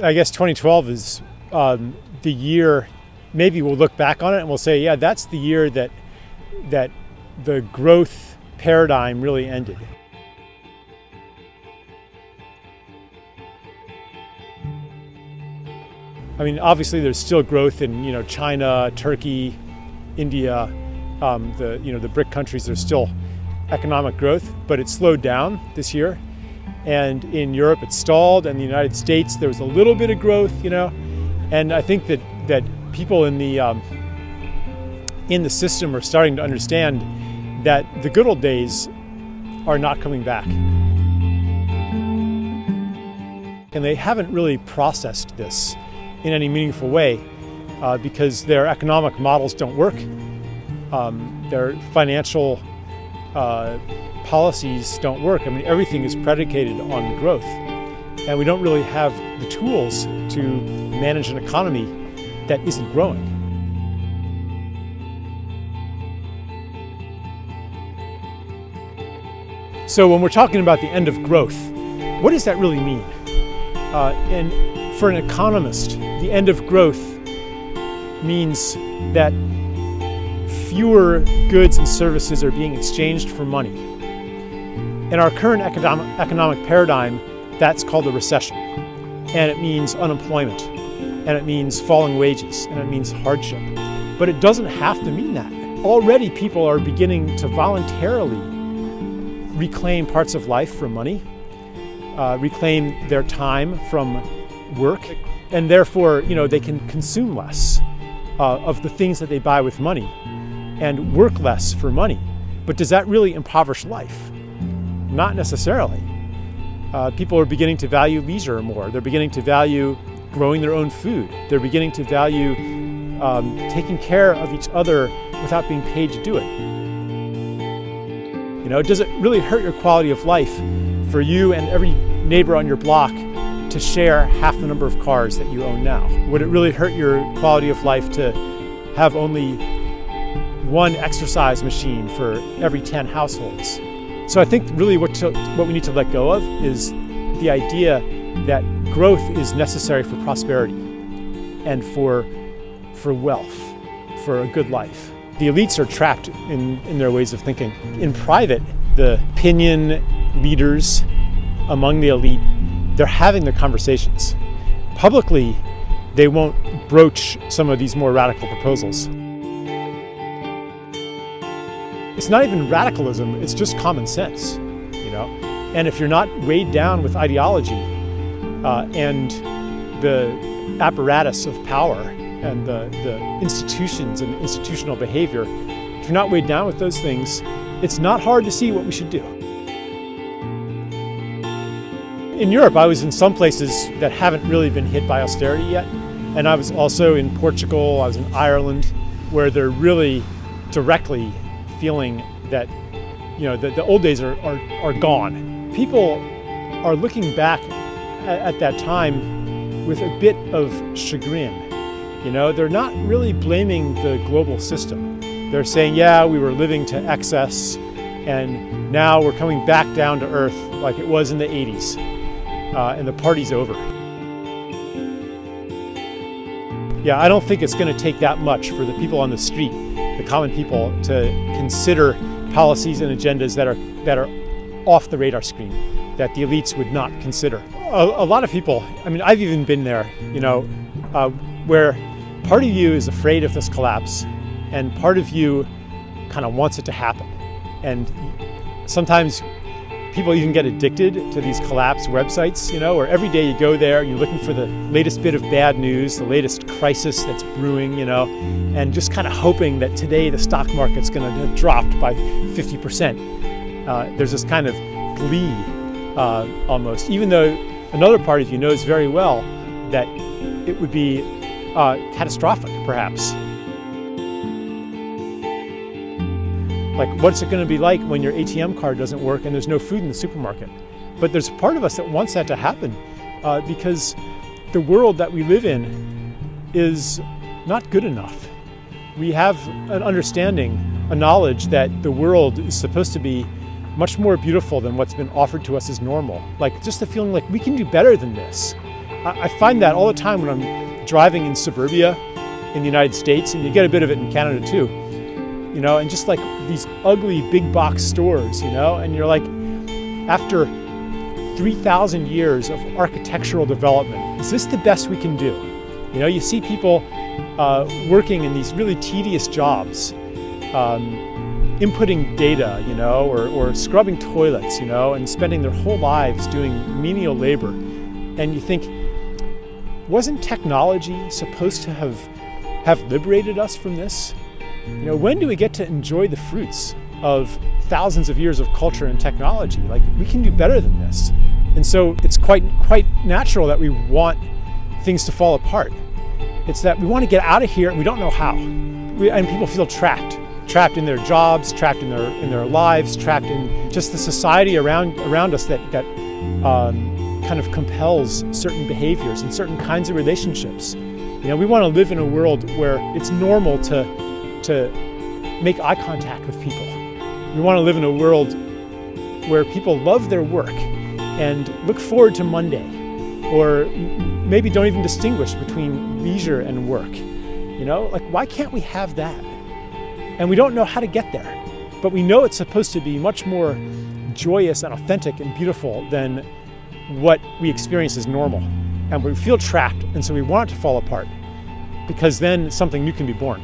I guess 2012 is the year, maybe we'll look back on it and we'll say, yeah, that's the year that the growth paradigm really ended. I mean, obviously there's still growth in, China, Turkey, India, the BRIC countries. There's still economic growth, but it slowed down this year. And in Europe, it stalled. And the United States, there was a little bit of growth, And I think that people in the system are starting to understand that the good old days are not coming back. And they haven't really processed this in any meaningful way because their economic models don't work. Their financial policies don't work. I mean, everything is predicated on growth. And we don't really have the tools to manage an economy that isn't growing. So when we're talking about the end of growth, what does that really mean? And for an economist, the end of growth means that fewer goods and services are being exchanged for money. In our current economic paradigm, that's called a recession. And it means unemployment, and it means falling wages, and it means hardship. But it doesn't have to mean that. Already people are beginning to voluntarily reclaim parts of life from money, reclaim their time from work, and therefore, they can consume less of the things that they buy with money and work less for money. But does that really impoverish life? Not necessarily. People are beginning to value leisure more. They're beginning to value growing their own food. They're beginning to value taking care of each other without being paid to do it. Does it really hurt your quality of life for you and every neighbor on your block to share half the number of cars that you own now? Would it really hurt your quality of life to have only one exercise machine for every 10 households? So I think really what we need to let go of is the idea that growth is necessary for prosperity and for wealth, for a good life. The elites are trapped in their ways of thinking. In private, the opinion leaders among the elite, they're having their conversations. Publicly, they won't broach some of these more radical proposals. It's not even radicalism, it's just common sense, And if you're not weighed down with ideology and the apparatus of power and the institutions and institutional behavior, if you're not weighed down with those things, it's not hard to see what we should do. In Europe, I was in some places that haven't really been hit by austerity yet. And I was also in Portugal, I was in Ireland, where they're really directly feeling that, the old days are gone. People are looking back at that time with a bit of chagrin. They're not really blaming the global system. They're saying, yeah, we were living to excess, and now we're coming back down to earth like it was in the 80s, and the party's over. Yeah, I don't think it's going to take that much for the people on the street, the common people, to consider policies and agendas that are off the radar screen, that the elites would not consider. A lot of people, I've even been there, where part of you is afraid of this collapse, and part of you kind of wants it to happen. And sometimes people even get addicted to these collapse websites, where every day you go there and you're looking for the latest bit of bad news, the latest crisis that's brewing, and just kind of hoping that today the stock market's going to have dropped by 50%. There's this kind of glee almost, even though another part of you knows very well that it would be catastrophic, perhaps. Like, what's it going to be like when your ATM card doesn't work and there's no food in the supermarket? But there's a part of us that wants that to happen because the world that we live in is not good enough. We have an understanding, a knowledge that the world is supposed to be much more beautiful than what's been offered to us as normal. Like, just the feeling like we can do better than this. I find that all the time when I'm driving in suburbia in the United States, and you get a bit of it in Canada too, you know, and just like these ugly big box stores, you know, and you're like, after 3,000 years of architectural development, is this the best we can do? You know, you see people working in these really tedious jobs, inputting data, you know, or scrubbing toilets, you know, and spending their whole lives doing menial labor. And you think, wasn't technology supposed to have liberated us from this? You know, when do we get to enjoy the fruits of thousands of years of culture and technology? Like, we can do better than this. And so it's quite natural that we want things to fall apart. It's that we want to get out of here and we don't know how. And people feel trapped in their jobs, trapped in their lives, trapped in just the society around us that kind of compels certain behaviors and certain kinds of relationships. You know, we want to live in a world where it's normal to make eye contact with people. We want to live in a world where people love their work and look forward to Monday, or maybe don't even distinguish between leisure and work. You know, like, why can't we have that? And we don't know how to get there, but we know it's supposed to be much more joyous and authentic and beautiful than what we experience as normal. And we feel trapped, and so we want it to fall apart, because then something new can be born.